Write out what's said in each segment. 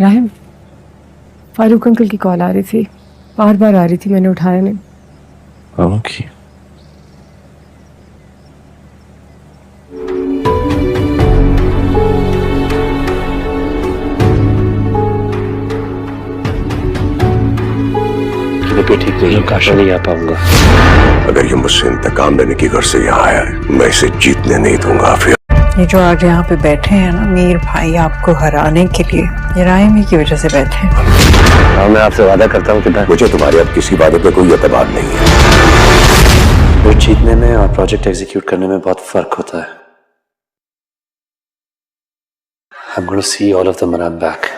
Rahim, Farooq uncle की call आ रही थी, बार बार आ रही थी, मैंने उठाया नहीं। ओके। ठीक नहीं, काश नहीं आ पाऊंगा। अगर ये मुझसे इंतकाम लेने की घर से यहाँ आया है, मैं इसे जीतने नहीं दूंगा। फिर ये जो आज यहाँ पे बैठे हैं ना मीर भाई, आपको हराने के लिए, ये राइम ही की वजह से बैठे हैं। हाँ, मैं आपसे वादा करता हूँ कि मुझे तुम्हारे अब किसी वादे पे कोई एतबार नहीं है। वो जीतने में और प्रोजेक्ट एग्जीक्यूट करने में बहुत फर्क होता है। I'm going to see all of them when I'm back.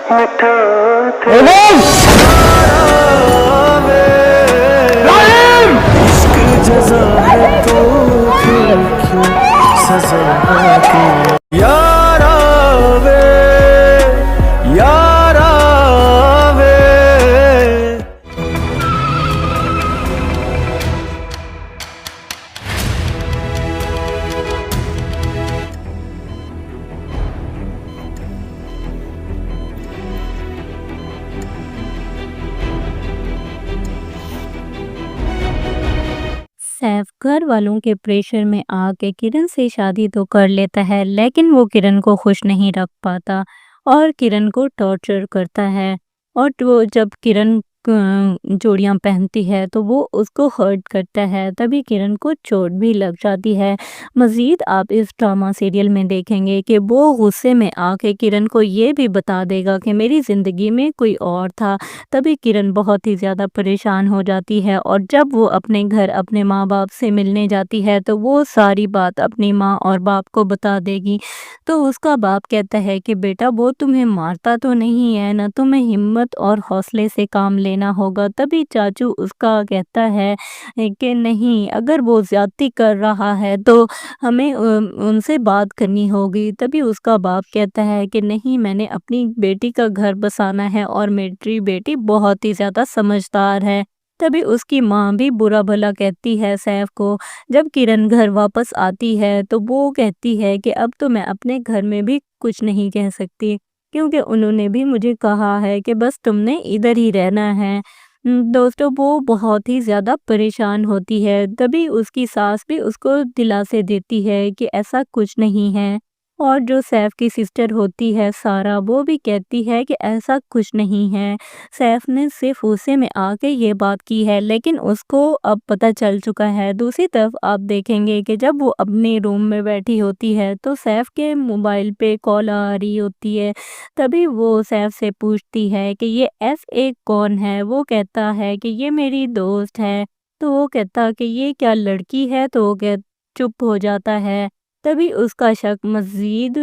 Saif घर वालों के प्रेशर में आके किरण से शादी तो कर लेता है, लेकिन वो किरण को खुश नहीं रख पाता और किरण को टॉर्चर करता है। और वो जब किरण जोड़ियाँ पहनती है तो वो उसको हर्ट करता है, तभी किरण को चोट भी लग जाती है। मज़ीद आप इस ड्रामा सीरियल में देखेंगे कि वो गुस्से में आके किरण को ये भी बता देगा कि मेरी ज़िंदगी में कोई और था। तभी किरण बहुत ही ज़्यादा परेशान हो जाती है और जब वो अपने घर अपने माँ बाप से मिलने जाती है तो वो सारी बात अपनी माँ और बाप को बता देगी। तो उसका बाप कहता है कि बेटा वो तुम्हें मारता तो नहीं है ना, तुम्हें हिम्मत और हौसले से काम लेना होगा। तभी चाचू उसका कहता है कि नहीं, अगर वो ज़्यादती कर रहा है तो हमें उनसे बात करनी होगी। तभी उसका बाप कहता है कि नहीं, मैंने अपनी बेटी का घर बसाना है और मेरी बेटी बहुत ही ज़्यादा समझदार है। तभी उसकी माँ भी बुरा भला कहती है सैफ को। जब किरण घर वापस आती है तो वो कहती है कि अब तो मैं अपने घर में भी कुछ नहीं कह सकती, क्योंकि उन्होंने भी मुझे कहा है कि बस तुमने इधर ही रहना है। दोस्तों, वो बहुत ही ज़्यादा परेशान होती है। तभी उसकी सास भी उसको दिलासे देती है कि ऐसा कुछ नहीं है। और जो सैफ की सिस्टर होती है सारा, वो भी कहती है कि ऐसा कुछ नहीं है, सैफ ने सिर्फ गुस्से में आके ये बात की है, लेकिन उसको अब पता चल चुका है। दूसरी तरफ आप देखेंगे कि जब वो अपने रूम में बैठी होती है तो सैफ के मोबाइल पे कॉल आ रही होती है। तभी वो सैफ से पूछती है कि ये FA कौन है। वो कहता है कि ये मेरी दोस्त है। तो वो कहता कि ये क्या लड़की है, तो वो चुप हो जाता है। तभी उसका शक मज़ीद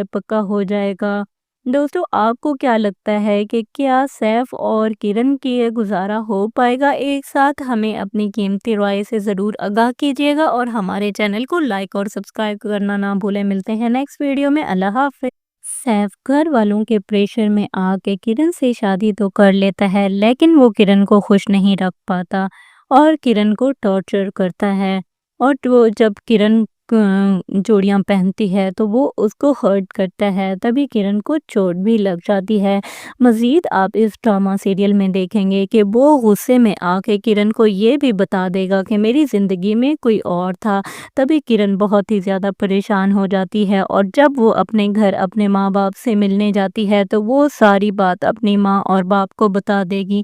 पक्का हो जाएगा। दोस्तों, आपको क्या लगता है कि क्या सैफ और किरण की ये गुज़ारा हो पाएगा एक साथ? हमें अपनी कीमती राय से ज़रूर आगाह कीजिएगा और हमारे चैनल को लाइक और सब्सक्राइब करना ना भूलें। मिलते हैं नेक्स्ट वीडियो में। अल्लाह हाफ़िज़। सैफ घर वालों के प्रेशर में आके किरण से शादी तो कर लेता है, लेकिन वो किरण को खुश नहीं रख पाता और किरण को टॉर्चर करता है। और वो जब किरण जोड़ियाँ पहनती है तो वो उसको हर्ट करता है, तभी किरण को चोट भी लग जाती है। मज़ीद आप इस ड्रामा सीरियल में देखेंगे कि वो गुस्से में आके किरण को ये भी बता देगा कि मेरी ज़िंदगी में कोई और था। तभी किरण बहुत ही ज़्यादा परेशान हो जाती है और जब वो अपने घर अपने माँ बाप से मिलने जाती है तो वो सारी बात अपनी माँ और बाप को बता देगी।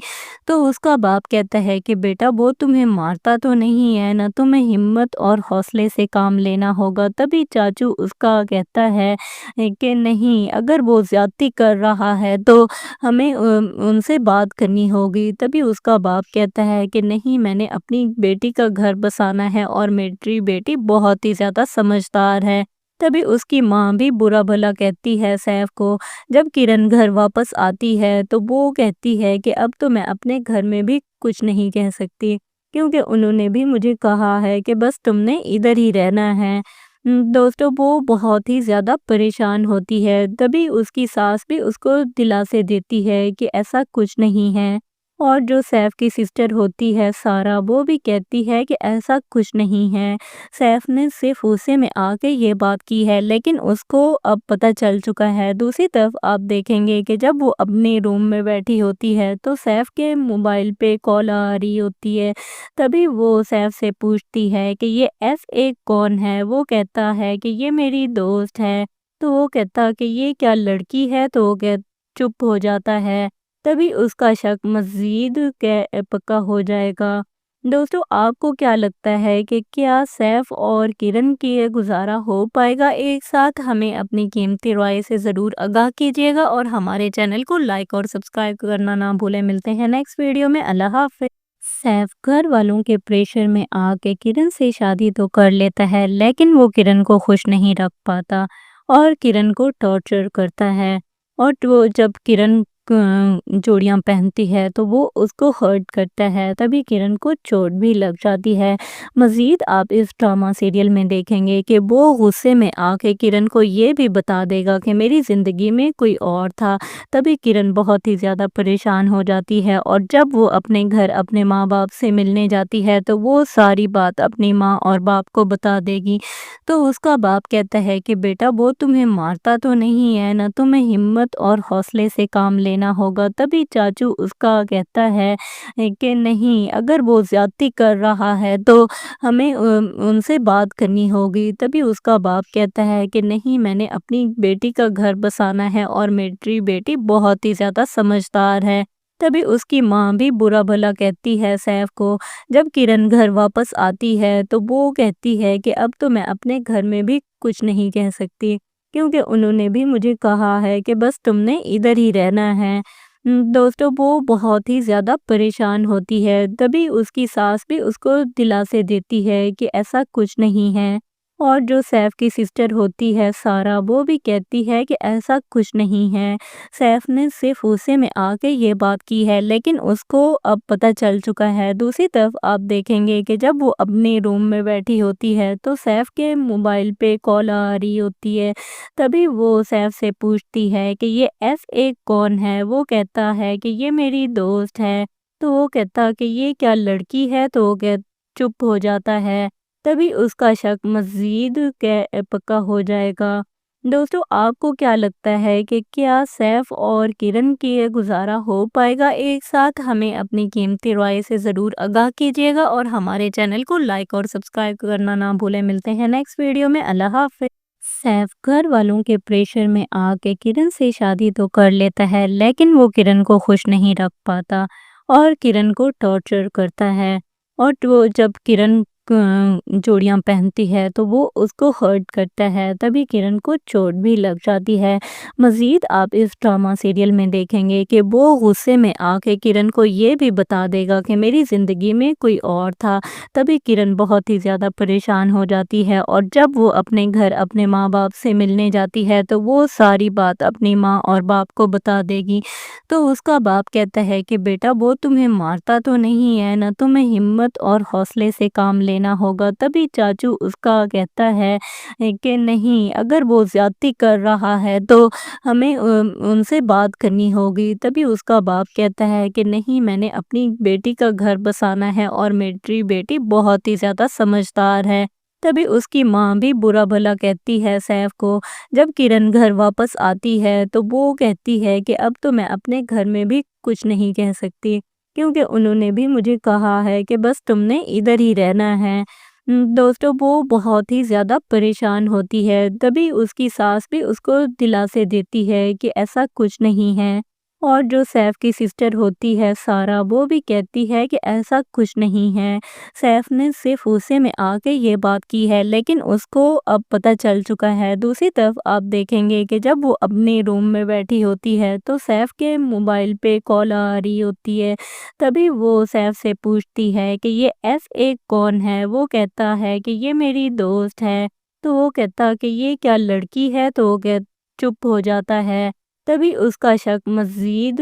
तो उसका बाप कहता है कि बेटा वो तुम्हें मारता तो नहीं है ना, तुम्हें हिम्मत और हौसले से काम लेना होगा। तभी चाचू उसका कहता है कि नहीं, अगर वो ज़्यादती कर रहा है तो हमें उनसे बात करनी होगी। तभी उसका बाप कहता है कि नहीं, मैंने अपनी बेटी का घर बसाना है और मेरी बेटी बहुत ही ज़्यादा समझदार है। तभी उसकी माँ भी बुरा भला कहती है सैफ को। जब किरण घर वापस आती है तो वो कहती है कि अब तो मैं अपने घर में भी कुछ नहीं कह सकती, क्योंकि उन्होंने भी मुझे कहा है कि बस तुमने इधर ही रहना है। दोस्तों, वो बहुत ही ज़्यादा परेशान होती है। तभी उसकी सास भी उसको दिलासे देती है कि ऐसा कुछ नहीं है। اور جو سیف کی سسٹر ہوتی ہے سارا وہ بھی کہتی ہے کہ ایسا کچھ نہیں ہے، سیف نے صرف غصے میں آ کے یہ بات کی ہے، لیکن اس کو اب پتہ چل چکا ہے۔ دوسری طرف آپ دیکھیں گے کہ جب وہ اپنے روم میں بیٹھی ہوتی ہے تو سیف کے موبائل پہ کال آ رہی ہوتی ہے، تبھی وہ سیف سے پوچھتی ہے کہ یہ FA کون ہے۔ وہ کہتا ہے کہ یہ میری دوست ہے، تو وہ کہتا کہ یہ کیا لڑکی ہے، تو وہ چپ ہو جاتا ہے، تبھی اس کا شک مزید پکا ہو جائے گا۔ دوستو آپ کو کیا لگتا ہے کہ کیا سیف اور کرن کی گزارا ہو پائے گا ایک ساتھ؟ ہمیں اپنی قیمتی رائے سے ضرور آگاہ کیجیے گا اور ہمارے چینل کو لائک اور سبسکرائب کرنا نہ بھولیں۔ ملتے ہیں نیکسٹ ویڈیو میں، اللہ حافظ۔ سیف گھر والوں کے پریشر میں آ کے کرن سے شادی تو کر لیتا ہے، لیکن وہ کرن کو خوش نہیں رکھ پاتا اور کرن کو ٹارچر کرتا ہے، اور وہ جب کرن چوڑیاں پہنتی ہے تو وہ اس کو ہرٹ کرتا ہے، تبھی کرن کو چوٹ بھی لگ جاتی ہے۔ مزید آپ اس ڈرامہ سیریل میں دیکھیں گے کہ وہ غصے میں آ کے کرن کو یہ بھی بتا دے گا کہ میری زندگی میں کوئی اور تھا، تبھی کرن بہت ہی زیادہ پریشان ہو جاتی ہے، اور جب وہ اپنے گھر اپنے ماں باپ سے ملنے جاتی ہے تو وہ ساری بات اپنی ماں اور باپ کو بتا دے گی، تو اس کا باپ کہتا ہے کہ بیٹا وہ تمہیں مارتا تو نہیں ہے نا، تمہیں ہمت اور حوصلے سے کام لینا ہوگا۔ تبھی چاچو اس کا کہتا ہے کہ نہیں، اگر وہ زیادتی کر رہا ہے تو ہمیں ان سے بات کرنی ہوگی۔ تبھی اس کا باپ کہتا ہے کہ نہیں، میں نے اپنی بیٹی کا گھر بسانا ہے اور میری بیٹی بہت ہی زیادہ سمجھدار ہے۔ تبھی اس کی ماں بھی برا بھلا کہتی ہے سیف کو۔ جب کرن گھر واپس آتی ہے تو وہ کہتی ہے کہ اب تو میں اپنے گھر میں بھی کچھ نہیں کہہ سکتی، کیونکہ انہوں نے بھی مجھے کہا ہے کہ بس تم نے ادھر ہی رہنا ہے۔ دوستو وہ بہت ہی زیادہ پریشان ہوتی ہے، تبھی اس کی ساس بھی اس کو دلاسے دیتی ہے کہ ایسا کچھ نہیں ہے، اور جو سیف کی سسٹر ہوتی ہے سارا وہ بھی کہتی ہے کہ ایسا کچھ نہیں ہے، سیف نے صرف غصے میں آ کے یہ بات کی ہے، لیکن اس کو اب پتہ چل چکا ہے۔ دوسری طرف آپ دیکھیں گے کہ جب وہ اپنے روم میں بیٹھی ہوتی ہے تو سیف کے موبائل پہ کال آ رہی ہوتی ہے، تبھی وہ سیف سے پوچھتی ہے کہ یہ FA کون ہے۔ وہ کہتا ہے کہ یہ میری دوست ہے، تو وہ کہتا کہ یہ کیا لڑکی ہے، تو وہ چپ ہو جاتا ہے، تبھی اس کا شک مزید پکا ہو جائے گا۔ دوستو آپ کو کیا لگتا ہے کہ کیا سیف اور کرن کی گزارا ہو پائے گا ایک ساتھ؟ ہمیں اپنی قیمتی رائے سے ضرور آگاہ کیجیے گا اور ہمارے چینل کو لائک اور سبسکرائب کرنا نہ بھولیں۔ ملتے ہیں نیکسٹ ویڈیو میں، اللہ حافظ۔ سیف گھر والوں کے پریشر میں آ کے کرن سے شادی تو کر لیتا ہے، لیکن وہ کرن کو خوش نہیں رکھ پاتا اور کرن کو ٹارچر کرتا ہے، اور وہ جب کرن چوڑیاں پہنتی ہے تو وہ اس کو ہرٹ کرتا ہے، تبھی کرن کو چوٹ بھی لگ جاتی ہے۔ مزید آپ اس ڈرامہ سیریل میں دیکھیں گے کہ وہ غصے میں آ کے کرن کو یہ بھی بتا دے گا کہ میری زندگی میں کوئی اور تھا، تبھی کرن بہت ہی زیادہ پریشان ہو جاتی ہے، اور جب وہ اپنے گھر اپنے ماں باپ سے ملنے جاتی ہے تو وہ ساری بات اپنی ماں اور باپ کو بتا دے گی، تو اس کا باپ کہتا ہے کہ بیٹا وہ تمہیں مارتا تو نہیں ہے نا، تمہیں ہمت اور حوصلے سے کام لینا ہوگا۔ تبھی چاچو اس کا کہتا ہے کہ نہیں، اگر وہ زیادتی کر رہا ہے تو ہمیں ان سے بات کرنی ہوگی۔ تبھی اس کا باپ کہتا ہے کہ نہیں، میں نے اپنی بیٹی کا گھر بسانا ہے اور میری بیٹی بہت ہی زیادہ سمجھدار ہے۔ تبھی اس کی ماں بھی برا بھلا کہتی ہے سیف کو۔ جب کرن گھر واپس آتی ہے تو وہ کہتی ہے کہ اب تو میں اپنے گھر میں بھی کچھ نہیں کہہ سکتی، کیونکہ انہوں نے بھی مجھے کہا ہے کہ بس تم نے ادھر ہی رہنا ہے۔ دوستو وہ بہت ہی زیادہ پریشان ہوتی ہے، تبھی اس کی ساس بھی اس کو دلاسے دیتی ہے کہ ایسا کچھ نہیں ہے، اور جو سیف کی سسٹر ہوتی ہے سارا وہ بھی کہتی ہے کہ ایسا کچھ نہیں ہے، سیف نے صرف غصے میں آ کے یہ بات کی ہے، لیکن اس کو اب پتہ چل چکا ہے۔ دوسری طرف آپ دیکھیں گے کہ جب وہ اپنے روم میں بیٹھی ہوتی ہے تو سیف کے موبائل پہ کال آ رہی ہوتی ہے، تبھی وہ سیف سے پوچھتی ہے کہ یہ FA کون ہے۔ وہ کہتا ہے کہ یہ میری دوست ہے، تو وہ کہتا کہ یہ کیا لڑکی ہے، تو وہ چپ ہو جاتا ہے، تبھی اس کا شک مزید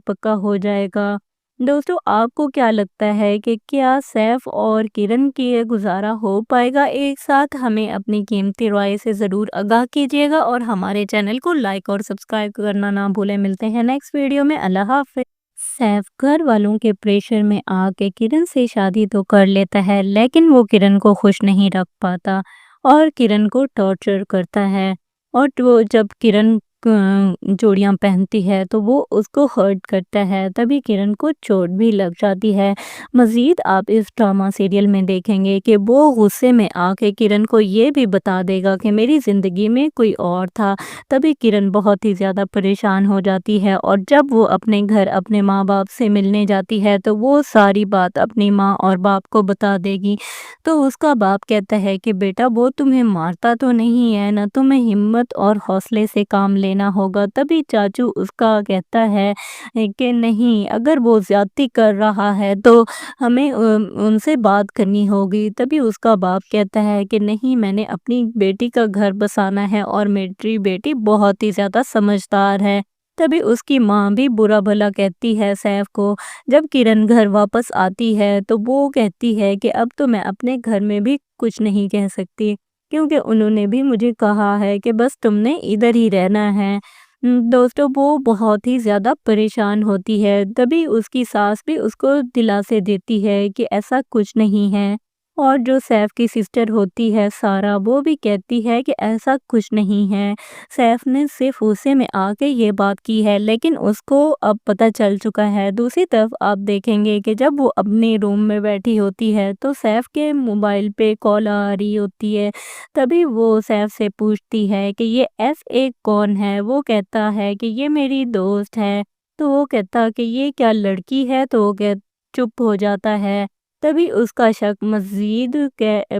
پکا ہو جائے گا۔ دوستو آپ کو کیا لگتا ہے کہ کیا سیف اور کرن کی گزارا ہو پائے گا ایک ساتھ؟ ہمیں اپنی قیمتی رائے سے ضرور آگاہ کیجیے گا اور ہمارے چینل کو لائک اور سبسکرائب کرنا نہ بھولیں۔ ملتے ہیں نیکسٹ ویڈیو میں، اللہ حافظ۔ सैफ घर वालों के प्रेशर में आके किरण से शादी तो कर लेता है, लेकिन वो किरण को खुश नहीं रख पाता और किरण को टॉर्चर करता है। और वो जब किरण चूड़ियाँ पहनती है तो वो उसको हर्ट करता है, तभी किरण को चोट भी लग जाती है। मज़ीद आप इस ड्रामा सीरियल में देखेंगे कि वो गुस्से में आके किरण को ये भी बता देगा कि मेरी ज़िंदगी में कोई और था, तभी किरण बहुत ही ज़्यादा परेशान हो जाती है। और जब वो अपने घर अपने माँ बाप से मिलने जाती है तो वो सारी बात अपनी माँ और बाप को बता देगी। तो उसका बाप कहता है कि बेटा वो तुम्हें मारता तो नहीं है ना, तुम्हें हिम्मत और हौसले से काम लेना होगा। तभी चाचू उसका कहता है कि नहीं, अगर वो ज्यादती कर रहा है तो हमें उनसे बात करनी होगी। तभी उसका बाप कहता है कि नहीं, मैंने अपनी बेटी का घर बसाना है और मेरी बेटी बहुत ही ज़्यादा समझदार है। तभी उसकी माँ भी बुरा भला कहती है सैफ को। जब किरण घर वापस आती है तो वो कहती है कि अब तो मैं अपने घर में भी कुछ नहीं कह सकती, क्योंकि उन्होंने भी मुझे कहा है कि बस तुमने इधर ही रहना है। दोस्तों, वो बहुत ही ज़्यादा परेशान होती है। तभी उसकी सास भी उसको दिलासे देती है कि ऐसा कुछ नहीं है। और जो सैफ की सिस्टर होती है सारा, वो भी कहती है कि ऐसा कुछ नहीं है, सैफ ने सिर्फ गुस्से में आके ये बात की है, लेकिन उसको अब पता चल चुका है। दूसरी तरफ आप देखेंगे कि जब वो अपने रूम में बैठी होती है तो सैफ के मोबाइल पे कॉल आ रही होती है। तभी वो सैफ से पूछती है कि ये FA कौन है। वो कहता है कि ये मेरी दोस्त है। तो वो कहता कि ये क्या लड़की है, तो वो चुप हो जाता है। तभी उसका शक मज़ीद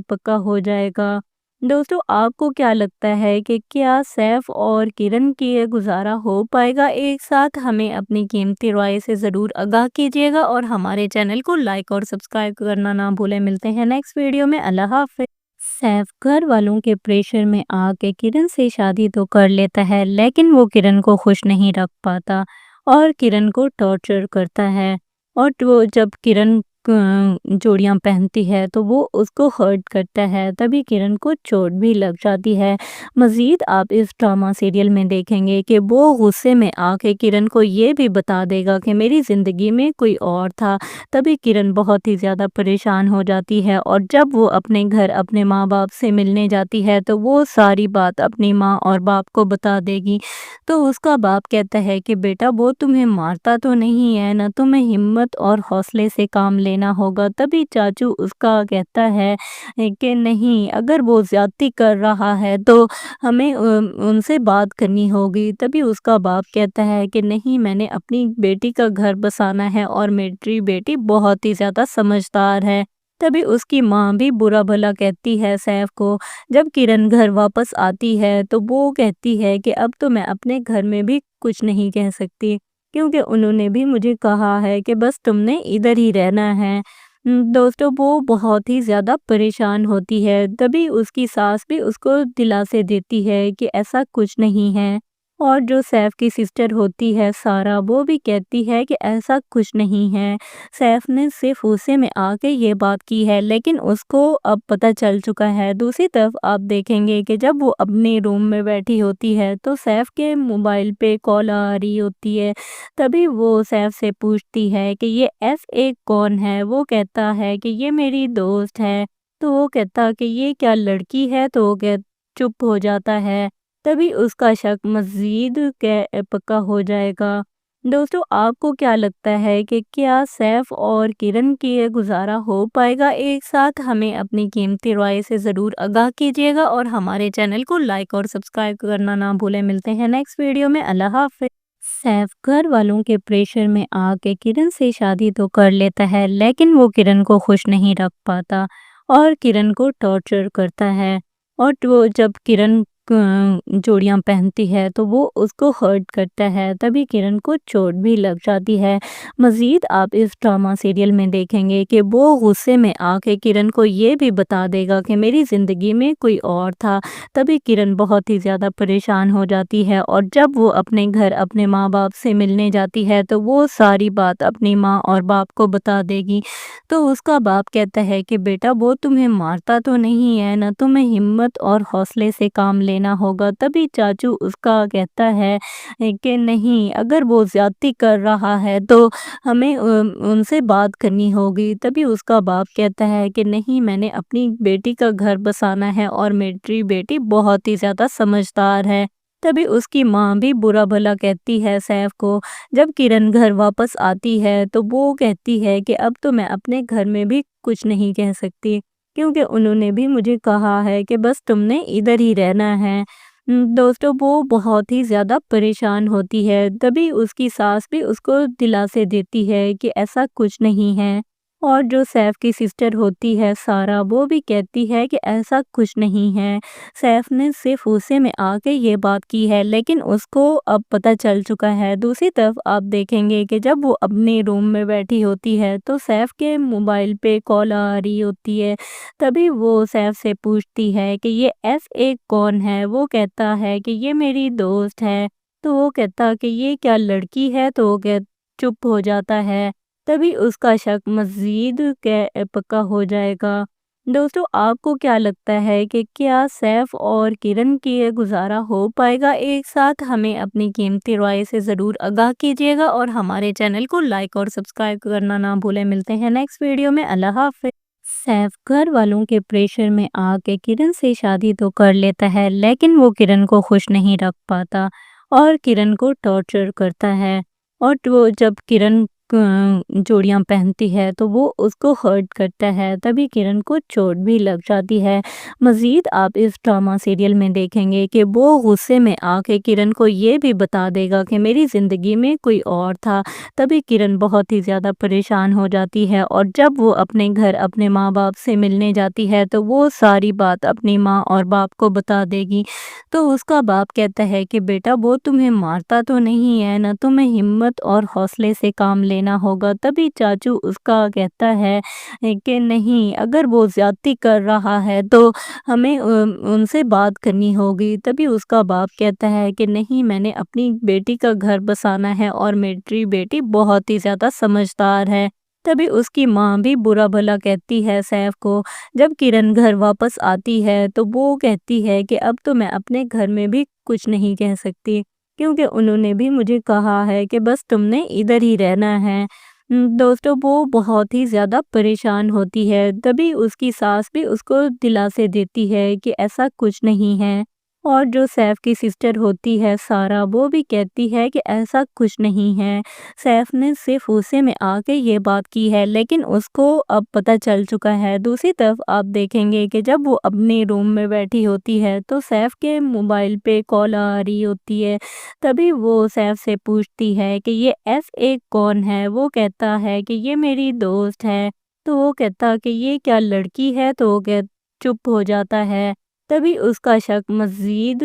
पक्का हो जाएगा। दोस्तों, आपको क्या लगता है कि क्या सैफ और किरण की ये गुज़ारा हो पाएगा एक साथ? हमें अपनी कीमती राय से ज़रूर आगाह कीजिएगा और हमारे चैनल को लाइक और सब्सक्राइब करना ना भूलें। मिलते हैं नेक्स्ट वीडियो में। अल्लाह हाफ़िज़। सैफ घर वालों के प्रेशर में आके किरण से शादी तो कर लेता है, लेकिन वो किरण को खुश नहीं रख पाता और किरण को टॉर्चर करता है। और वो जब किरण चूड़ियाँ पहनती है तो वो उसको हर्ट करता है, तभी किरण को चोट भी लग जाती है। मज़ीद आप इस ड्रामा सीरियल में देखेंगे कि वो गुस्से में आके किरण को ये भी बता देगा कि मेरी ज़िंदगी में कोई और था, तभी किरण बहुत ही ज़्यादा परेशान हो जाती है। और जब वो अपने घर अपने माँ बाप से मिलने जाती है तो वो सारी बात अपनी माँ और बाप को बता देगी। तो उसका बाप कहता है कि बेटा वो तुम्हें मारता तो नहीं है ना, तुम्हें हिम्मत और हौसले से काम लेना होगा। तभी चाचू उसका कहता है कि नहीं, अगर वो ज्यादती कर रहा है तो हमें उनसे बात करनी होगी। तभी उसका बाप कहता है कि नहीं, मैंने अपनी बेटी का घर बसाना है और मेरी बेटी बहुत ही ज़्यादा समझदार है। तभी उसकी माँ भी बुरा भला कहती है सैफ को। जब किरण घर वापस आती है तो वो कहती है कि अब तो मैं अपने घर में भी कुछ नहीं कह सकती, क्योंकि उन्होंने भी मुझे कहा है कि बस तुमने इधर ही रहना है। दोस्तों, वो बहुत ही ज़्यादा परेशान होती है। तभी उसकी सास भी उसको दिलासे देती है कि ऐसा कुछ नहीं है। और जो सैफ की सिस्टर होती है सारा, वो भी कहती है कि ऐसा कुछ नहीं है, सैफ ने सिर्फ गुस्से में आके ये बात की है, लेकिन उसको अब पता चल चुका है। दूसरी तरफ आप देखेंगे कि जब वो अपने रूम में बैठी होती है तो सैफ के मोबाइल पे कॉल आ रही होती है। तभी वो सैफ से पूछती है कि ये FA कौन है। वो कहता है कि ये मेरी दोस्त है। तो वो कहता कि ये क्या लड़की है, तो वो चुप हो जाता है। तभी उसका शक मज़ीद पक्का हो जाएगा। दोस्तों, आपको क्या लगता है कि क्या सैफ और किरण की ये गुज़ारा हो पाएगा एक साथ? हमें अपनी कीमती राय से ज़रूर आगाह कीजिएगा और हमारे चैनल को लाइक और सब्सक्राइब करना ना भूलें। मिलते हैं नेक्स्ट वीडियो में। अल्लाह हाफ़िज़। सैफ घर वालों के प्रेशर में आके किरण से शादी तो कर लेता है, लेकिन वो किरण को खुश नहीं रख पाता और किरण को टॉर्चर करता है। और वो जब किरण चूड़ियाँ पहनती है तो वो उसको हर्ट करता है, तभी किरण को चोट भी लग जाती है। मज़ीद आप इस ड्रामा सीरियल में देखेंगे कि वो गुस्से में आके किरण को ये भी बता देगा कि मेरी ज़िंदगी में कोई और था, तभी किरण बहुत ही ज़्यादा परेशान हो जाती है। और जब वो अपने घर अपने माँ बाप से मिलने जाती है तो वो सारी बात अपनी माँ और बाप को बता देगी। तो उसका बाप कहता है कि बेटा वो तुम्हें मारता तो नहीं है ना, तुम्हें हिम्मत और हौसले से काम लेना होगा। तभी चाचू उसका कहता है कि नहीं, अगर वो ज़्यादती कर रहा है तो हमें उनसे बात करनी होगी। तभी उसका बाप कहता है कि नहीं, मैंने अपनी बेटी का घर बसाना है और मेरी बेटी बहुत ही ज़्यादा समझदार है। तभी उसकी माँ भी बुरा भला कहती है सैफ को। जब किरण घर वापस आती है तो वो कहती है कि अब तो मैं अपने घर में भी कुछ नहीं कह सकती, क्योंकि उन्होंने भी मुझे कहा है कि बस तुमने इधर ही रहना है। दोस्तों, वो बहुत ही ज़्यादा परेशान होती है। तभी उसकी सास भी उसको दिलासे देती है कि ऐसा कुछ नहीं है। और जो सैफ की सिस्टर होती है सारा, वो भी कहती है कि ऐसा कुछ नहीं है, सैफ ने सिर्फ गुस्से में आके ये बात की है, लेकिन उसको अब पता चल चुका है। दूसरी तरफ आप देखेंगे कि जब वो अपने रूम में बैठी होती है तो सैफ के मोबाइल पे कॉल आ रही होती है। तभी वो सैफ से पूछती है कि ये FA कौन है। वो कहता है कि ये मेरी दोस्त है। तो वो कहता कि ये क्या लड़की है, तो वो चुप हो जाता है। तभी उसका शक मज़ीद पक्का हो जाएगा। दोस्तों, आपको क्या लगता है कि क्या सैफ और किरण की ये गुज़ारा हो पाएगा एक साथ? हमें अपनी कीमती राय से ज़रूर आगाह कीजिएगा और हमारे चैनल को लाइक और सब्सक्राइब करना ना भूलें। मिलते हैं नेक्स्ट वीडियो में। अल्लाह हाफ़िज़। सैफ घर वालों के प्रेशर में आके किरण से शादी तो कर लेता है, लेकिन वो किरण को खुश नहीं रख पाता और किरण को टॉर्चर करता है। और वो जब किरण चूड़ियाँ पहनती है तो वो उसको हर्ट करता है। तभी किरण को चोट भी लग जाती है। मज़ीद आप इस ड्रामा सीरियल में देखेंगे कि वो गुस्से में आके किरण को ये भी बता देगा कि मेरी ज़िंदगी में कोई और था। तभी किरण बहुत ही ज़्यादा परेशान हो जाती है और जब वो अपने घर अपने माँ बाप से मिलने जाती है तो वो सारी बात अपनी माँ और बाप को बता देगी। तो उसका बाप कहता है कि बेटा, वो तुम्हें मारता तो नहीं है ना, तुम्हें हिम्मत और हौसले से काम लेना होगा। तभी चाचू उसका कहता है कि नहीं, अगर वो ज़्यादती कर रहा है तो हमें उनसे बात करनी होगी। तभी उसका बाप कहता है कि नहीं, मैंने अपनी बेटी का घर बसाना है और मेरी बेटी बहुत ही ज़्यादा समझदार है। तभी उसकी माँ भी बुरा भला कहती है सैफ को। जब किरण घर वापस आती है तो वो कहती है कि अब तो मैं अपने घर में भी कुछ नहीं कह सकती, क्योंकि उन्होंने भी मुझे कहा है कि बस तुमने इधर ही रहना है। दोस्तों, वो बहुत ही ज़्यादा परेशान होती है। तभी उसकी सास भी उसको दिलासे देती है कि ऐसा कुछ नहीं है। और जो सैफ की सिस्टर होती है सारा, वो भी कहती है कि ऐसा कुछ नहीं है, सैफ ने सिर्फ गुस्से में आके ये बात की है, लेकिन उसको अब पता चल चुका है। दूसरी तरफ आप देखेंगे कि जब वो अपने रूम में बैठी होती है तो सैफ के मोबाइल पे कॉल आ रही होती है। तभी वो सैफ से पूछती है कि ये FA कौन है। वो कहता है कि ये मेरी दोस्त है। तो वो कहता कि ये क्या लड़की है, तो वो चुप हो जाता है। तभी उसका शक मज़ीद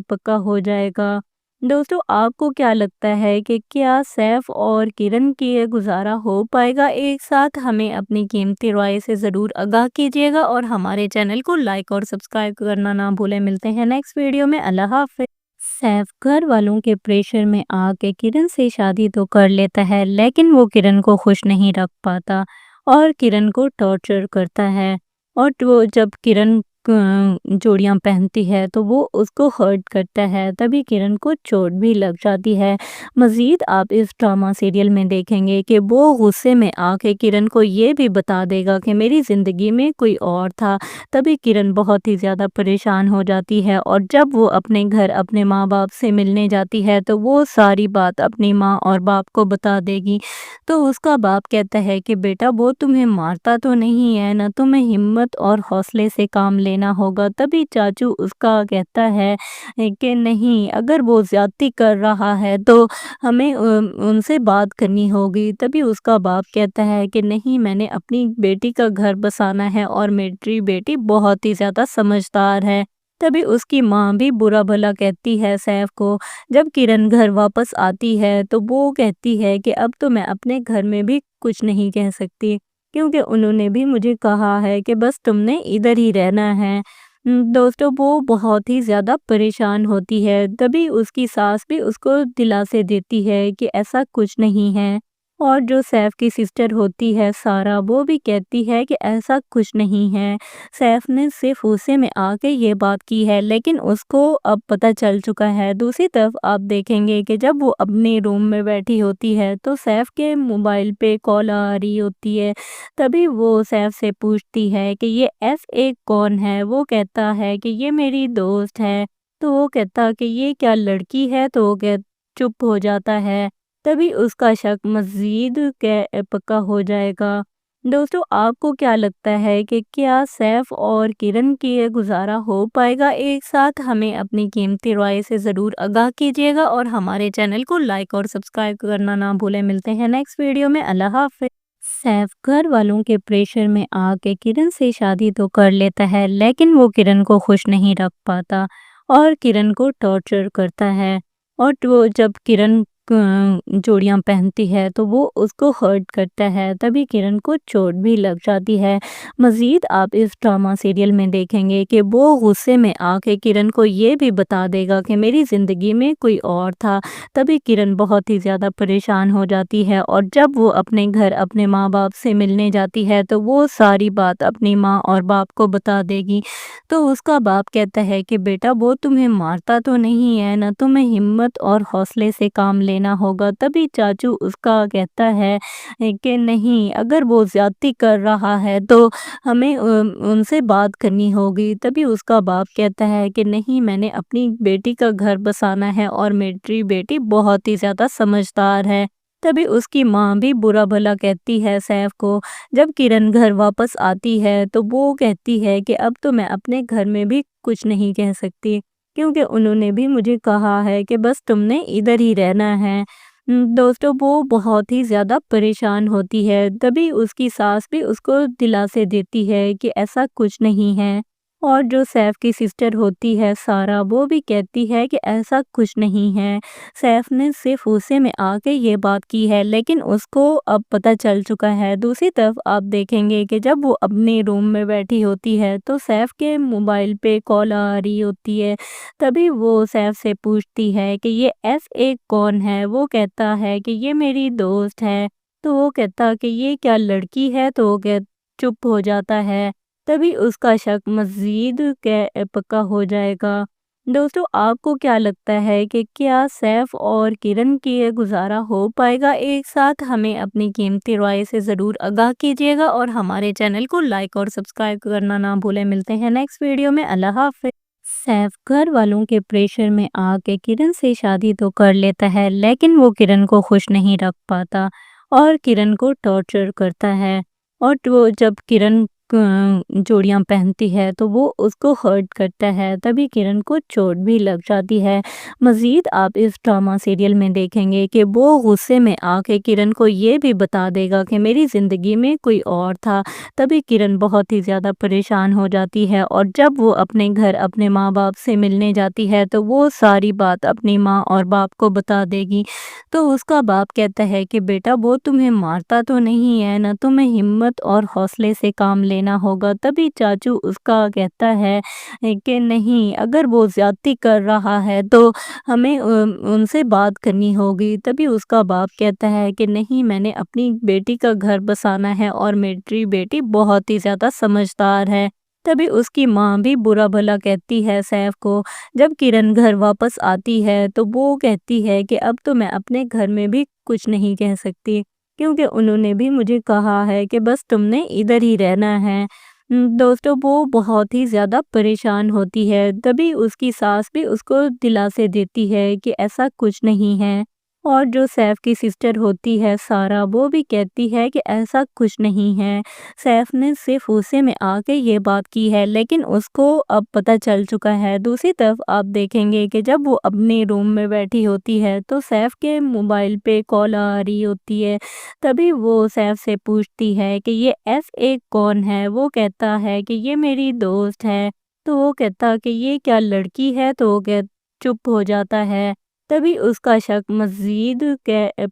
पक्का हो जाएगा। दोस्तों, आपको क्या लगता है कि क्या सैफ और किरण की ये गुज़ारा हो पाएगा एक साथ? हमें अपनी कीमती राय से ज़रूर आगाह कीजिएगा और हमारे चैनल को लाइक और सब्सक्राइब करना ना भूलें। मिलते हैं नेक्स्ट वीडियो में। अल्लाह हाफ़िज़। सैफ घर वालों के प्रेशर में आके किरण से शादी तो कर लेता है, लेकिन वो किरण को खुश नहीं रख पाता और किरण को टॉर्चर करता है। और वो जब किरण चूड़ियाँ पहनती है तो वो उसको हर्ट करता है। तभी किरण को चोट भी लग जाती है। मज़ीद आप इस ड्रामा सीरियल में देखेंगे कि वो गुस्से में आके किरण को ये भी बता देगा कि मेरी ज़िंदगी में कोई और था। तभी किरण बहुत ही ज़्यादा परेशान हो जाती है और जब वो अपने घर अपने माँ बाप से मिलने जाती है तो वो सारी बात अपनी माँ और बाप को बता देगी। तो उसका बाप कहता है कि बेटा, वो तुम्हें मारता तो नहीं है ना, तुम्हें हिम्मत और हौसले से काम लेना होगा। तभी चाचू उसका कहता है कि नहीं, अगर वो ज़्यादती कर रहा है तो हमें उनसे बात करनी होगी। तभी उसका बाप कहता है कि नहीं, मैंने अपनी बेटी का घर बसाना है और मेरी बेटी बहुत ही ज़्यादा समझदार है। तभी उसकी माँ भी बुरा भला कहती है सैफ को। जब किरण घर वापस आती है तो वो कहती है कि अब तो मैं अपने घर में भी कुछ नहीं कह सकती, क्योंकि उन्होंने भी मुझे कहा है कि बस तुमने इधर ही रहना है। दोस्तों, वो बहुत ही ज़्यादा परेशान होती है। तभी उसकी सास भी उसको दिलासे देती है कि ऐसा कुछ नहीं है। اور جو سیف کی سسٹر ہوتی ہے سارا، وہ بھی کہتی ہے کہ ایسا کچھ نہیں ہے، سیف نے صرف غصے میں آ کے یہ بات کی ہے، لیکن اس کو اب پتہ چل چکا ہے۔ دوسری طرف آپ دیکھیں گے کہ جب وہ اپنے روم میں بیٹھی ہوتی ہے تو سیف کے موبائل پہ کال آ رہی ہوتی ہے، تبھی وہ سیف سے پوچھتی ہے کہ یہ FA کون ہے۔ وہ کہتا ہے کہ یہ میری دوست ہے، تو وہ کہتا کہ یہ کیا لڑکی ہے، تو وہ چپ ہو جاتا ہے، تبھی اس کا شک مزید پکا ہو جائے گا۔ دوستو، آپ کو کیا لگتا ہے کہ کیا سیف اور کرن کی یہ گزارا ہو پائے گا ایک ساتھ؟ ہمیں اپنی قیمتی رائے سے ضرور آگاہ کیجیے گا اور ہمارے چینل کو لائک اور سبسکرائب کرنا نہ بھولیں۔ ملتے ہیں نیکسٹ ویڈیو میں، اللہ حافظ۔ سیف گھر والوں کے پریشر میں آ کے کرن سے شادی تو کر لیتا ہے، لیکن وہ کرن کو خوش نہیں رکھ پاتا اور کرن کو ٹارچر کرتا ہے، اور وہ جب کرن چوڑیاں پہنتی ہے تو وہ اس کو ہرٹ کرتا ہے، تبھی کرن کو چوٹ بھی لگ جاتی ہے۔ مزید آپ اس ڈرامہ سیریل میں دیکھیں گے کہ وہ غصے میں آ کے کرن کو یہ بھی بتا دے گا کہ میری زندگی میں کوئی اور تھا، تبھی کرن بہت ہی زیادہ پریشان ہو جاتی ہے، اور جب وہ اپنے گھر اپنے ماں باپ سے ملنے جاتی ہے تو وہ ساری بات اپنی ماں اور باپ کو بتا دے گی، تو اس کا باپ کہتا ہے کہ بیٹا وہ تمہیں مارتا تو نہیں ہے نا، تمہیں ہمت اور حوصلے سے کام لینا ہوگا۔ تبھی چاچو اس کا کہتا ہے کہ نہیں، اگر وہ زیادتی کر رہا ہے تو ہمیں ان سے بات کرنی ہوگی۔ تبھی اس کا باپ کہتا ہے کہ نہیں، میں نے اپنی بیٹی کا گھر بسانا ہے اور میری بیٹی بہت ہی زیادہ سمجھدار ہے۔ تبھی اس کی ماں بھی برا بھلا کہتی ہے سیف کو۔ جب کرن گھر واپس آتی ہے تو وہ کہتی ہے کہ اب تو میں اپنے گھر میں بھی کچھ نہیں کہہ سکتی، کیونکہ انہوں نے بھی مجھے کہا ہے کہ بس تم نے ادھر ہی رہنا ہے۔ دوستو، وہ بہت ہی زیادہ پریشان ہوتی ہے، تبھی اس کی ساس بھی اس کو دلاسے دیتی ہے کہ ایسا کچھ نہیں ہے، اور جو سیف کی سسٹر ہوتی ہے سارا، وہ بھی کہتی ہے کہ ایسا کچھ نہیں ہے، سیف نے صرف غصے میں آ کے یہ بات کی ہے، لیکن اس کو اب پتہ چل چکا ہے۔ دوسری طرف آپ دیکھیں گے کہ جب وہ اپنے روم میں بیٹھی ہوتی ہے تو سیف کے موبائل پہ کال آ رہی ہوتی ہے، تبھی وہ سیف سے پوچھتی ہے کہ یہ FA کون ہے۔ وہ کہتا ہے کہ یہ میری دوست ہے، تو وہ کہتا کہ یہ کیا لڑکی ہے، تو وہ چپ ہو جاتا ہے، تبھی اس کا شک مزید پکا ہو جائے گا۔ دوستو، آپ کو کیا لگتا ہے کہ کیا سیف اور کرن کی یہ گزارا ہو پائے گا ایک ساتھ؟ ہمیں اپنی قیمتی رائے سے ضرور آگاہ کیجیے گا اور ہمارے چینل کو لائک اور سبسکرائب کرنا نہ بھولیں۔ ملتے ہیں نیکسٹ ویڈیو میں، اللہ حافظ۔ سیف گھر والوں کے پریشر میں آ کے کرن سے شادی تو کر لیتا ہے، لیکن وہ کرن کو خوش نہیں رکھ پاتا اور کرن کو ٹارچر کرتا ہے، اور وہ جب کرن چوڑیاں پہنتی ہے تو وہ اس کو ہرٹ کرتا ہے، تبھی کرن کو چوٹ بھی لگ جاتی ہے۔ مزید آپ اس ڈرامہ سیریل میں دیکھیں گے کہ وہ غصے میں آ کے کرن کو یہ بھی بتا دے گا کہ میری زندگی میں کوئی اور تھا، تبھی کرن بہت ہی زیادہ پریشان ہو جاتی ہے، اور جب وہ اپنے گھر اپنے ماں باپ سے ملنے جاتی ہے تو وہ ساری بات اپنی ماں اور باپ کو بتا دے گی، تو اس کا باپ کہتا ہے کہ بیٹا وہ تمہیں مارتا تو نہیں ہے نا، تمہیں ہمت اور حوصلے سے کام لینا ہوگا۔ تبھی چاچو اس کا کہتا ہے کہ نہیں، اگر وہ زیادتی کر رہا ہے تو ہمیں ان سے بات کرنی ہوگی۔ تبھی اس کا باپ کہتا ہے کہ نہیں، میں نے اپنی بیٹی کا گھر بسانا ہے اور میری بیٹی بہت ہی زیادہ سمجھدار ہے۔ تبھی اس کی ماں بھی برا بھلا کہتی ہے سیف کو۔ جب کرن گھر واپس آتی ہے تو وہ کہتی ہے کہ اب تو میں اپنے گھر میں بھی کچھ نہیں کہہ سکتی، کیونکہ انہوں نے بھی مجھے کہا ہے کہ بس تم نے ادھر ہی رہنا ہے۔ دوستو، وہ بہت ہی زیادہ پریشان ہوتی ہے، تبھی اس کی ساس بھی اس کو دلاسے دیتی ہے کہ ایسا کچھ نہیں ہے، اور جو سیف کی سسٹر ہوتی ہے سارا، وہ بھی کہتی ہے کہ ایسا کچھ نہیں ہے، سیف نے صرف غصے میں آ کے یہ بات کی ہے، لیکن اس کو اب پتہ چل چکا ہے۔ دوسری طرف آپ دیکھیں گے کہ جب وہ اپنے روم میں بیٹھی ہوتی ہے تو سیف کے موبائل پہ کال آ رہی ہوتی ہے، تبھی وہ سیف سے پوچھتی ہے کہ یہ FA کون ہے۔ وہ کہتا ہے کہ یہ میری دوست ہے، تو وہ کہتا کہ یہ کیا لڑکی ہے، تو وہ چپ ہو جاتا ہے، تبھی اس کا شک مزید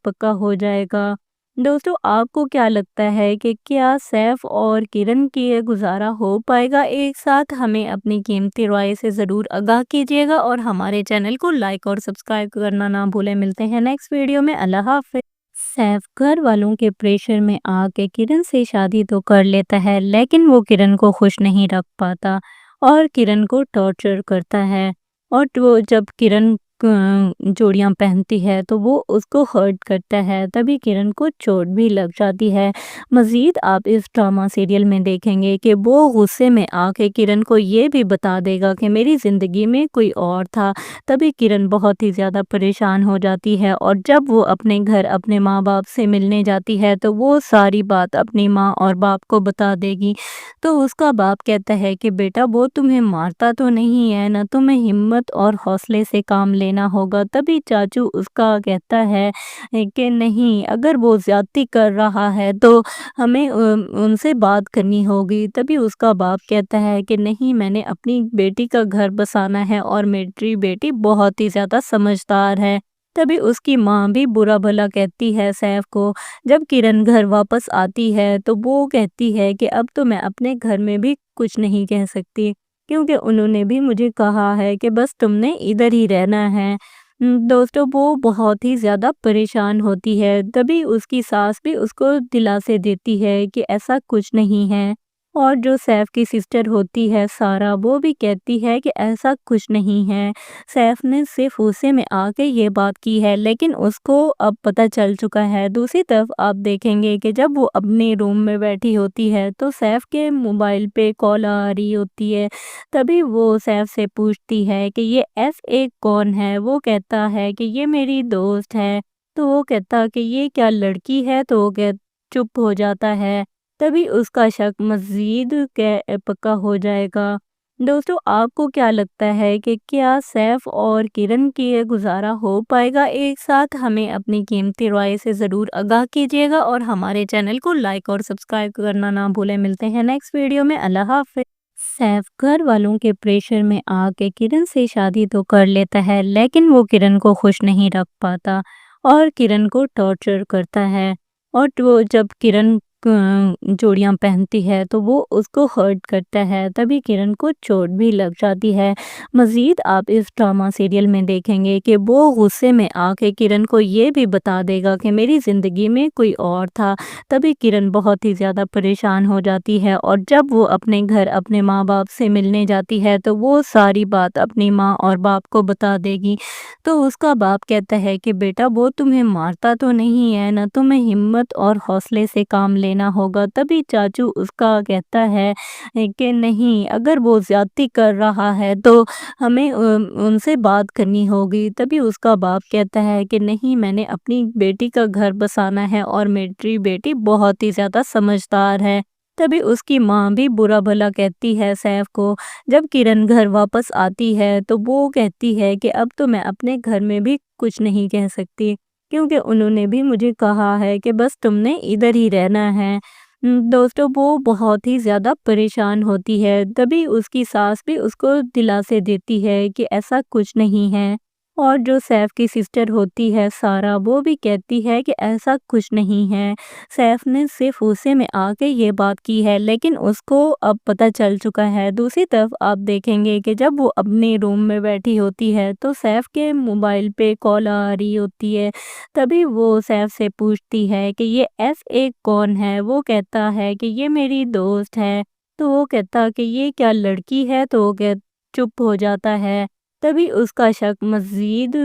پکا ہو جائے گا۔ دوستو، آپ کو کیا لگتا ہے کہ کیا سیف اور کرن کی یہ گزارا ہو پائے گا ایک ساتھ؟ ہمیں اپنی قیمتی رائے سے ضرور آگاہ کیجیے گا اور ہمارے چینل کو لائک اور سبسکرائب کرنا نہ بھولیں۔ ملتے ہیں نیکسٹ ویڈیو میں، اللہ حافظ۔ सैफ घर वालों के प्रेशर में आके किरण से शादी तो कर लेता है, लेकिन वो किरण को खुश नहीं रख पाता और किरण को टॉर्चर करता है। और वो जब किरण चूड़ियाँ पहनती है तो वो उसको हर्ट करता है, तभी किरण को चोट भी लग जाती है। मज़ीद आप इस ड्रामा सीरियल में देखेंगे कि वो गुस्से में आके किरण को ये भी बता देगा कि मेरी ज़िंदगी में कोई और था। तभी किरण बहुत ही ज़्यादा परेशान हो जाती है और जब वो अपने घर अपने माँ बाप से मिलने जाती है तो वो सारी बात अपनी माँ और बाप को बता देगी। तो उसका बाप कहता है कि बेटा वो तुम्हें मारता तो नहीं है ना, तुम्हें हिम्मत और हौसले से काम लेना होगा। तभी चाचू उसका कहता है कि नहीं, अगर वो ज्यादती कर रहा है तो हमें उनसे बात करनी होगी। तभी उसका बाप कहता है कि नहीं, मैंने अपनी बेटी का घर बसाना है और मेरी बेटी बहुत ही ज़्यादा समझदार है। तभी उसकी माँ भी बुरा भला कहती है सैफ को। जब किरण घर वापस आती है तो वो कहती है कि अब तो मैं अपने घर में भी कुछ नहीं कह सकती, क्योंकि उन्होंने भी मुझे कहा है कि बस तुमने इधर ही रहना है। दोस्तों, वो बहुत ही ज़्यादा परेशान होती है। तभी उसकी सास भी उसको दिलासे देती है कि ऐसा कुछ नहीं है। और जो सैफ की सिस्टर होती है सारा, वो भी कहती है कि ऐसा कुछ नहीं है, सैफ ने सिर्फ गुस्से में आके ये बात की है, लेकिन उसको अब पता चल चुका है। दूसरी तरफ आप देखेंगे कि जब वो अपने रूम में बैठी होती है तो सैफ के मोबाइल पे कॉल आ रही होती है। तभी वो सैफ से पूछती है कि ये FA कौन है। वो कहता है कि ये मेरी दोस्त है। तो वो कहता कि ये क्या लड़की है, तो वो चुप हो जाता है। तभी उसका शक मज़ीद पक्का हो जाएगा। दोस्तों, आपको क्या लगता है कि क्या सैफ और किरण की ये गुज़ारा हो पाएगा एक साथ? हमें अपनी कीमती राय से ज़रूर आगाह कीजिएगा और हमारे चैनल को लाइक और सब्सक्राइब करना ना भूलें। मिलते हैं नेक्स्ट वीडियो में। अल्लाह हाफ़िज़। सैफ घर वालों के प्रेशर में आके किरण से शादी तो कर लेता है, लेकिन वो किरण को खुश नहीं रख पाता और किरण को टॉर्चर करता है। और वो जब किरण चूड़ियाँ पहनती है तो वो उसको हर्ट करता है, तभी किरण को चोट भी लग जाती है। मज़ीद आप इस ड्रामा सीरियल में देखेंगे कि वो गुस्से में आके किरण को ये भी बता देगा कि मेरी ज़िंदगी में कोई और था। तभी किरण बहुत ही ज़्यादा परेशान हो जाती है और जब वो अपने घर अपने माँ बाप से मिलने जाती है तो वो सारी बात अपनी माँ और बाप को बता देगी। तो उसका बाप कहता है कि बेटा वो तुम्हें मारता तो नहीं है ना, तुम्हें हिम्मत और हौसले से काम लेना होगा। तभी चाचू उसका कहता है कि नहीं, अगर वो ज्यादती कर रहा है तो हमें उनसे बात करनी होगी। तभी उसका बाप कहता है कि नहीं, मैंने अपनी बेटी का घर बसाना है और मेरी बेटी बहुत ही ज़्यादा समझदार है। तभी उसकी माँ भी बुरा भला कहती है सैफ को। जब किरण घर वापस आती है तो वो कहती है कि अब तो मैं अपने घर में भी कुछ नहीं कह सकती, क्योंकि उन्होंने भी मुझे कहा है कि बस तुमने इधर ही रहना है। दोस्तों, वो बहुत ही ज़्यादा परेशान होती है। तभी उसकी सास भी उसको दिलासे देती है कि ऐसा कुछ नहीं है। और जो सैफ की सिस्टर होती है सारा, वो भी कहती है कि ऐसा कुछ नहीं है, सैफ ने सिर्फ गुस्से में आके ये बात की है, लेकिन उसको अब पता चल चुका है। दूसरी तरफ आप देखेंगे कि जब वो अपने रूम में बैठी होती है तो सैफ के मोबाइल पे कॉल आ रही होती है। तभी वो सैफ से पूछती है कि ये FA कौन है। वो कहता है कि ये मेरी दोस्त है। तो वो कहता कि ये क्या लड़की है, तो वो चुप हो जाता है। तभी उसका शक मज़ीद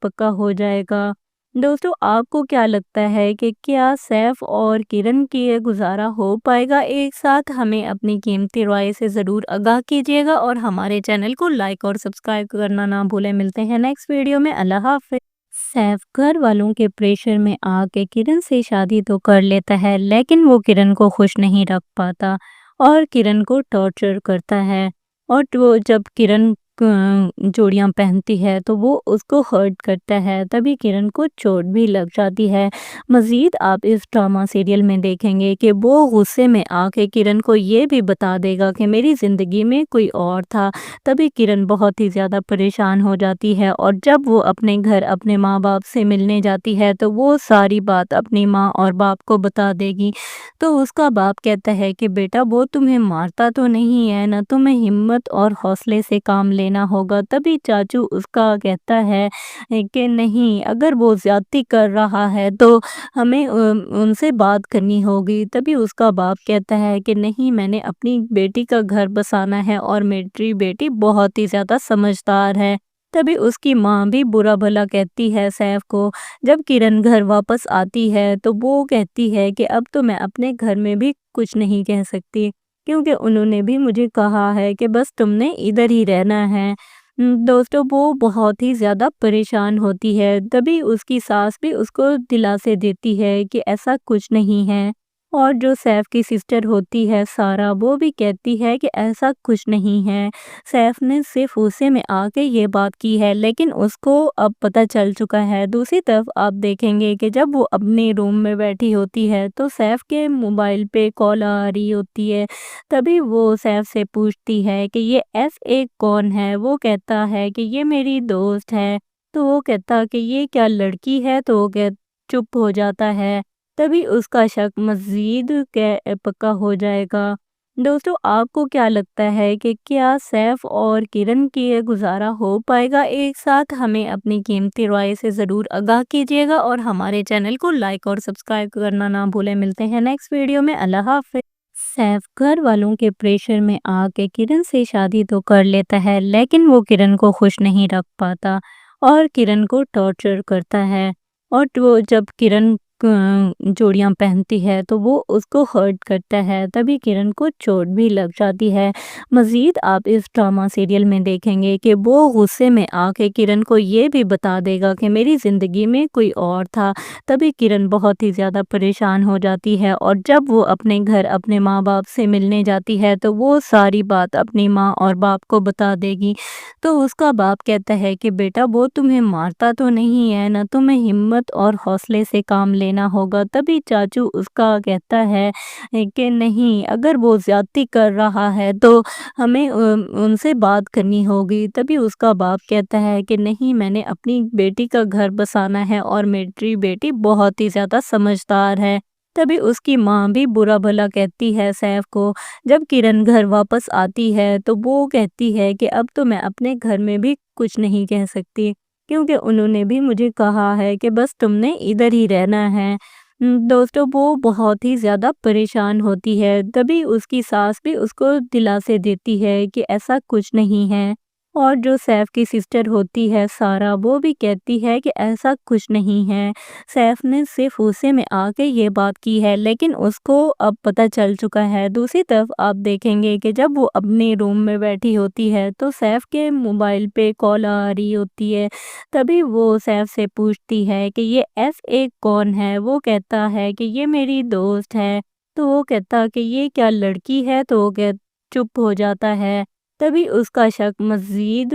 पक्का हो जाएगा। दोस्तों, आपको क्या लगता है कि क्या सैफ और किरण की ये गुज़ारा हो पाएगा एक साथ? हमें अपनी कीमती राय से ज़रूर आगाह कीजिएगा और हमारे चैनल को लाइक और सब्सक्राइब करना ना भूलें। मिलते हैं नेक्स्ट वीडियो में। अल्लाह हाफ़िज़। सैफ घर वालों के प्रेशर में आके किरण से शादी तो कर लेता है, लेकिन वो किरण को खुश नहीं रख पाता और किरण को टॉर्चर करता है। और वो जब किरण चूड़ियाँ पहनती है तो वो उसको हर्ट करता है, तभी किरण को चोट भी लग जाती है। मज़ीद आप इस ड्रामा सीरियल में देखेंगे कि वो गुस्से में आके किरण को ये भी बता देगा कि मेरी ज़िंदगी में कोई और था। तभी किरण बहुत ही ज़्यादा परेशान हो जाती है और जब वो अपने घर अपने माँ बाप से मिलने जाती है तो वो सारी बात अपनी माँ और बाप को बता देगी। तो उसका बाप कहता है कि बेटा वो तुम्हें मारता तो नहीं है ना, तुम्हें हिम्मत और हौसले से काम लेना लेना होगा। तभी चाचू उसका कहता है कि नहीं, अगर वो ज़्यादती कर रहा है तो हमें उनसे बात करनी होगी। तभी उसका बाप कहता है कि नहीं, मैंने अपनी बेटी का घर बसाना है और मेरी बेटी बहुत ही ज़्यादा समझदार है। तभी उसकी माँ भी बुरा भला कहती है सैफ को। जब किरण घर वापस आती है तो वो कहती है कि अब तो मैं अपने घर में भी कुछ नहीं कह सकती, क्योंकि उन्होंने भी मुझे कहा है कि बस तुमने इधर ही रहना है। दोस्तों, वो बहुत ही ज़्यादा परेशान होती है। तभी उसकी सास भी उसको दिलासे देती है कि ऐसा कुछ नहीं है। और जो सैफ की सिस्टर होती है सारा, वो भी कहती है कि ऐसा कुछ नहीं है, सैफ ने सिर्फ गुस्से में आके ये बात की है, लेकिन उसको अब पता चल चुका है। दूसरी तरफ आप देखेंगे कि जब वो अपने रूम में बैठी होती है तो सैफ के मोबाइल पे कॉल आ रही होती है। तभी वो सैफ से पूछती है कि ये SA कौन है। वो कहता है कि ये मेरी दोस्त है। तो वो कहता कि ये क्या लड़की है, तो वो चुप हो जाता है। तभी उसका शक मज़ीद पक्का हो जाएगा। दोस्तों, आपको क्या लगता है कि क्या सैफ और किरण की ये गुज़ारा हो पाएगा एक साथ? हमें अपनी कीमती राय से ज़रूर आगाह कीजिएगा और हमारे चैनल को लाइक और सब्सक्राइब करना ना भूलें। मिलते हैं नेक्स्ट वीडियो में। अल्लाह हाफ़िज़। सैफ घर वालों के प्रेशर में आके किरण से शादी तो कर लेता है, लेकिन वो किरण को खुश नहीं रख पाता और किरण को टॉर्चर करता है। और वो जब किरण चूड़ियाँ पहनती है तो वो उसको हर्ट करता है। तभी किरण को चोट भी लग जाती है। मज़ीद आप इस ड्रामा सीरियल में देखेंगे कि वो गुस्से में आके किरण को ये भी बता देगा कि मेरी ज़िंदगी में कोई और था। तभी किरण बहुत ही ज़्यादा परेशान हो जाती है और जब वो अपने घर अपने माँ बाप से मिलने जाती है तो वो सारी बात अपनी माँ और बाप को बता देगी। तो उसका बाप कहता है कि बेटा, वो तुम्हें मारता तो नहीं है ना, तुम्हें हिम्मत और हौसले से काम लेना होगा। तभी चाचू उसका कहता है कि नहीं, अगर वो ज़्यादती कर रहा है तो हमें उनसे बात करनी होगी। तभी उसका बाप कहता है कि नहीं, मैंने अपनी बेटी का घर बसाना है और मेरी बेटी बहुत ही ज़्यादा समझदार है। तभी उसकी माँ भी बुरा भला कहती है सैफ को। जब किरण घर वापस आती है तो वो कहती है कि अब तो मैं अपने घर में भी कुछ नहीं कह सकती, क्योंकि उन्होंने भी मुझे कहा है कि बस तुमने इधर ही रहना है। दोस्तों, वो बहुत ही ज़्यादा परेशान होती है। तभी उसकी सास भी उसको दिलासे देती है कि ऐसा कुछ नहीं है। और जो सैफ की सिस्टर होती है सारा, वो भी कहती है कि ऐसा कुछ नहीं है, सैफ ने सिर्फ गुस्से में आके ये बात की है, लेकिन उसको अब पता चल चुका है। दूसरी तरफ आप देखेंगे कि जब वो अपने रूम में बैठी होती है तो सैफ के मोबाइल पे कॉल आ रही होती है। तभी वो सैफ से पूछती है कि ये SA कौन है। वो कहता है कि ये मेरी दोस्त है। तो वो कहता कि ये क्या लड़की है, तो वो चुप हो जाता है। तभी उसका शक मज़ीद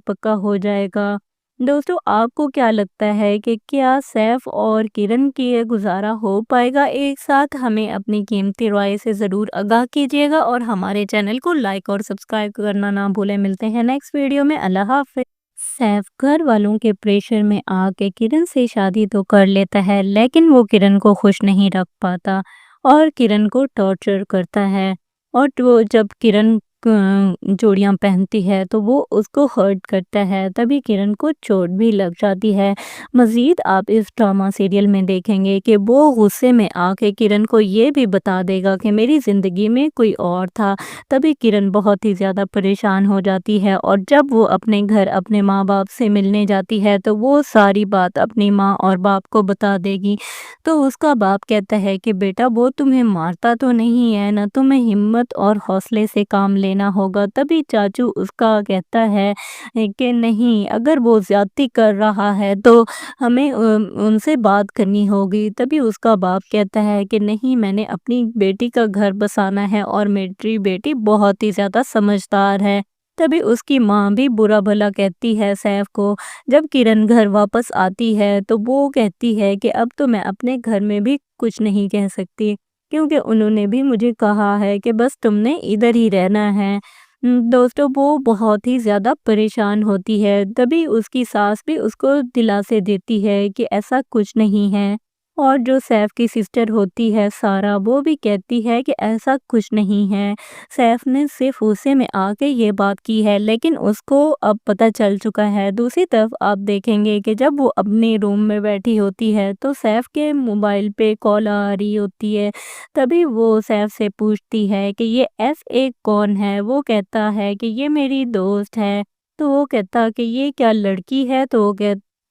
पक्का हो जाएगा। दोस्तों, आपको क्या लगता है कि क्या सैफ और किरण की ये गुज़ारा हो पाएगा एक साथ? हमें अपनी कीमती राय से ज़रूर आगाह कीजिएगा और हमारे चैनल को लाइक और सब्सक्राइब करना ना भूलें। मिलते हैं नेक्स्ट वीडियो में। अल्लाह हाफ़िज़। सैफ घर वालों के प्रेशर में आके किरण से शादी तो कर लेता है, लेकिन वो किरण को खुश नहीं रख पाता और किरण को टॉर्चर करता है। और वो जब किरण चूड़ियाँ पहनती है तो वो उसको हर्ट करता है। तभी किरण को चोट भी लग जाती है। मज़ीद आप इस ड्रामा सीरियल में देखेंगे कि वो गुस्से में आके किरण को ये भी बता देगा कि मेरी ज़िंदगी में कोई और था। तभी किरण बहुत ही ज़्यादा परेशान हो जाती है और जब वो अपने घर अपने माँ बाप से मिलने जाती है तो वो सारी बात अपनी माँ और बाप को बता देगी। तो उसका बाप कहता है कि बेटा, वो तुम्हें मारता तो नहीं है ना, तुम्हें हिम्मत और हौसले से काम लेना होगा। तभी चाचू उसका कहता है कि नहीं, अगर वो ज़्यादती कर रहा है तो हमें उनसे बात करनी होगी। तभी उसका बाप कहता है कि नहीं, मैंने अपनी बेटी का घर बसाना है और मेरी बेटी बहुत ही ज़्यादा समझदार है। तभी उसकी माँ भी बुरा भला कहती है सैफ को। जब किरण घर वापस आती है तो वो कहती है कि अब तो मैं अपने घर में भी कुछ नहीं कह सकती, क्योंकि उन्होंने भी मुझे कहा है कि बस तुमने इधर ही रहना है। दोस्तों, वो बहुत ही ज़्यादा परेशान होती है। तभी उसकी सास भी उसको दिलासे देती है कि ऐसा कुछ नहीं है। اور جو سیف کی سسٹر ہوتی ہے سارا، وہ بھی کہتی ہے کہ ایسا کچھ نہیں ہے، سیف نے صرف غصے میں آ کے یہ بات کی ہے، لیکن اس کو اب پتہ چل چکا ہے۔ دوسری طرف آپ دیکھیں گے کہ جب وہ اپنے روم میں بیٹھی ہوتی ہے تو سیف کے موبائل پہ کال آ رہی ہوتی ہے۔ تبھی وہ سیف سے پوچھتی ہے کہ یہ FA کون ہے؟ وہ کہتا ہے کہ یہ میری دوست ہے۔ تو وہ کہتا کہ یہ کیا لڑکی ہے؟ تو وہ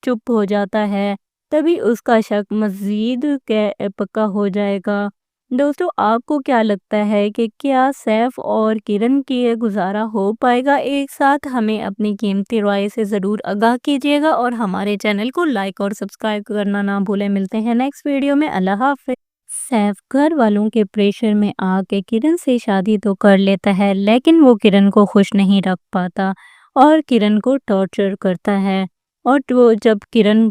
چپ ہو جاتا ہے۔ تبھی اس کا شک مزید پکا ہو جائے گا۔ دوستو، آپ کو کیا لگتا ہے کہ کیا سیف اور کرن کی گزارا ہو پائے گا ایک ساتھ؟ ہمیں اپنی قیمتی رائے سے ضرور آگاہ کیجیے گا اور ہمارے چینل کو لائک اور سبسکرائب کرنا نہ بھولیں۔ ملتے ہیں نیکسٹ ویڈیو میں۔ اللہ حافظ۔ سیف گھر والوں کے پریشر میں آ کے کرن سے شادی تو کر لیتا ہے، لیکن وہ کرن کو خوش نہیں رکھ پاتا اور کرن کو ٹارچر کرتا ہے۔ اور وہ جب کرن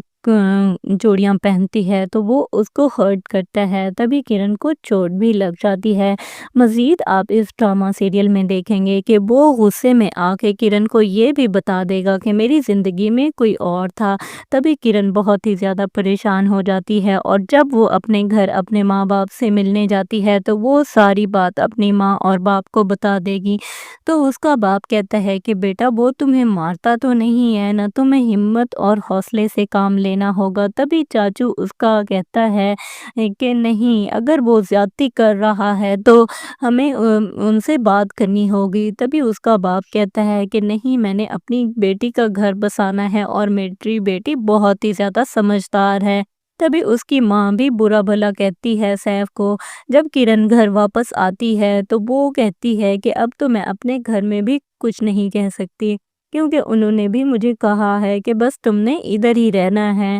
چوڑیاں پہنتی ہے تو وہ اس کو ہرٹ کرتا ہے، تبھی کرن کو چوٹ بھی لگ جاتی ہے۔ مزید آپ اس ڈرامہ سیریل میں دیکھیں گے کہ وہ غصے میں آ کے کرن کو یہ بھی بتا دے گا کہ میری زندگی میں کوئی اور تھا۔ تبھی کرن بہت ہی زیادہ پریشان ہو جاتی ہے، اور جب وہ اپنے گھر اپنے ماں باپ سے ملنے جاتی ہے تو وہ ساری بات اپنی ماں اور باپ کو بتا دے گی۔ تو اس کا باپ کہتا ہے کہ بیٹا وہ تمہیں مارتا تو نہیں ہے نا، تمہیں ہمت اور حوصلے سے کام لینا ہوگا۔ تبھی چاچو اس کا کہتا ہے کہ نہیں، اگر وہ زیادتی کر رہا ہے تو ہمیں ان سے بات کرنی ہوگی۔ تبھی اس کا باپ کہتا ہے کہ نہیں، میں نے اپنی بیٹی کا گھر بسانا ہے اور میری بیٹی بہت ہی زیادہ سمجھدار ہے۔ تبھی اس کی ماں بھی برا بھلا کہتی ہے سیف کو۔ جب کرن گھر واپس آتی ہے تو وہ کہتی ہے کہ اب تو میں اپنے گھر میں بھی کچھ نہیں کہہ سکتی، کیونکہ انہوں نے بھی مجھے کہا ہے کہ بس تم نے ادھر ہی رہنا ہے۔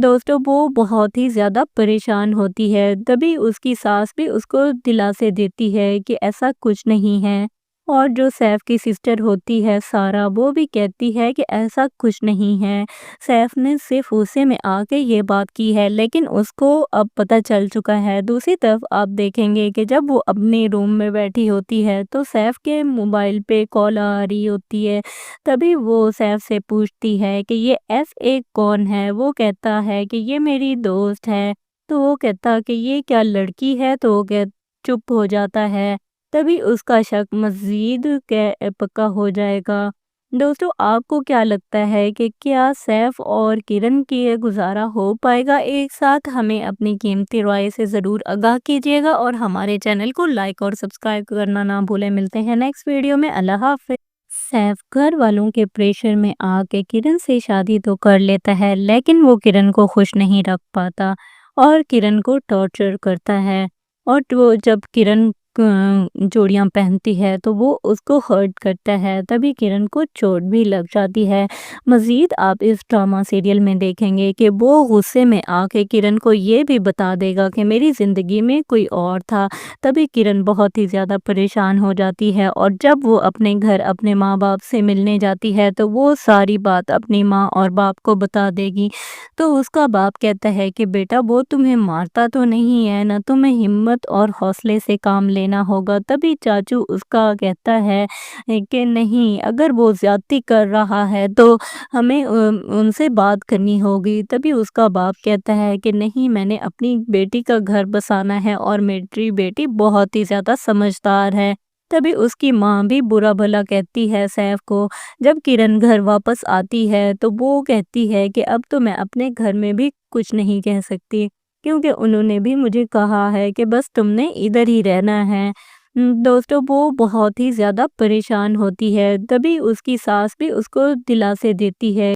دوستو، وہ بہت ہی زیادہ پریشان ہوتی ہے۔ تبھی اس کی ساس بھی اس کو دلاسے دیتی ہے کہ ایسا کچھ نہیں ہے۔ اور جو سیف کی سسٹر ہوتی ہے سارا، وہ بھی کہتی ہے کہ ایسا کچھ نہیں ہے، سیف نے صرف غصے میں آ کے یہ بات کی ہے، لیکن اس کو اب پتہ چل چکا ہے۔ دوسری طرف آپ دیکھیں گے کہ جب وہ اپنے روم میں بیٹھی ہوتی ہے تو سیف کے موبائل پہ کال آ رہی ہوتی ہے۔ تبھی وہ سیف سے پوچھتی ہے کہ یہ FA کون ہے؟ وہ کہتا ہے کہ یہ میری دوست ہے۔ تو وہ کہتا کہ یہ کیا لڑکی ہے؟ تو وہ چپ ہو جاتا ہے۔ تبھی اس کا شک مزید پکا ہو جائے گا۔ دوستو، آپ کو کیا لگتا ہے کہ کیا سیف اور کرن کی گزارا ہو پائے گا ایک ساتھ؟ ہمیں اپنی قیمتی رائے سے ضرور آگاہ کیجیے گا اور ہمارے چینل کو لائک اور سبسکرائب کرنا نہ بھولیں۔ ملتے ہیں نیکسٹ ویڈیو میں۔ اللہ حافظ۔ سیف گھر والوں کے پریشر میں آ کے کرن سے شادی تو کر لیتا ہے، لیکن وہ کرن کو خوش نہیں رکھ پاتا اور کرن کو ٹارچر کرتا ہے۔ اور وہ جب کرن چوڑیاں پہنتی ہے تو وہ اس کو ہرٹ کرتا ہے، تبھی کرن کو چوٹ بھی لگ جاتی ہے۔ مزید آپ اس ڈرامہ سیریل میں دیکھیں گے کہ وہ غصے میں آ کے کرن کو یہ بھی بتا دے گا کہ میری زندگی میں کوئی اور تھا۔ تبھی کرن بہت ہی زیادہ پریشان ہو جاتی ہے، اور جب وہ اپنے گھر اپنے ماں باپ سے ملنے جاتی ہے تو وہ ساری بات اپنی ماں اور باپ کو بتا دے گی۔ تو اس کا باپ کہتا ہے کہ بیٹا وہ تمہیں مارتا تو نہیں ہے نا، تمہیں ہمت اور حوصلے سے کام لینا ہوگا۔ تبھی چاچو اس کا کہتا ہے کہ نہیں، اگر وہ زیادتی کر رہا ہے تو ہمیں ان سے بات کرنی ہوگی۔ تبھی اس کا باپ کہتا ہے کہ نہیں، میں نے اپنی بیٹی کا گھر بسانا ہے اور میری بیٹی بہت ہی زیادہ سمجھدار ہے۔ تبھی اس کی ماں بھی برا بھلا کہتی ہے سیف کو۔ جب کرن گھر واپس آتی ہے تو وہ کہتی ہے کہ اب تو میں اپنے گھر میں بھی کچھ نہیں کہہ سکتی، کیونکہ انہوں نے بھی مجھے کہا ہے کہ بس تم نے ادھر ہی رہنا ہے۔ دوستو، وہ بہت ہی زیادہ پریشان ہوتی ہے۔ تبھی اس کی ساس بھی اس کو دلاسے دیتی ہے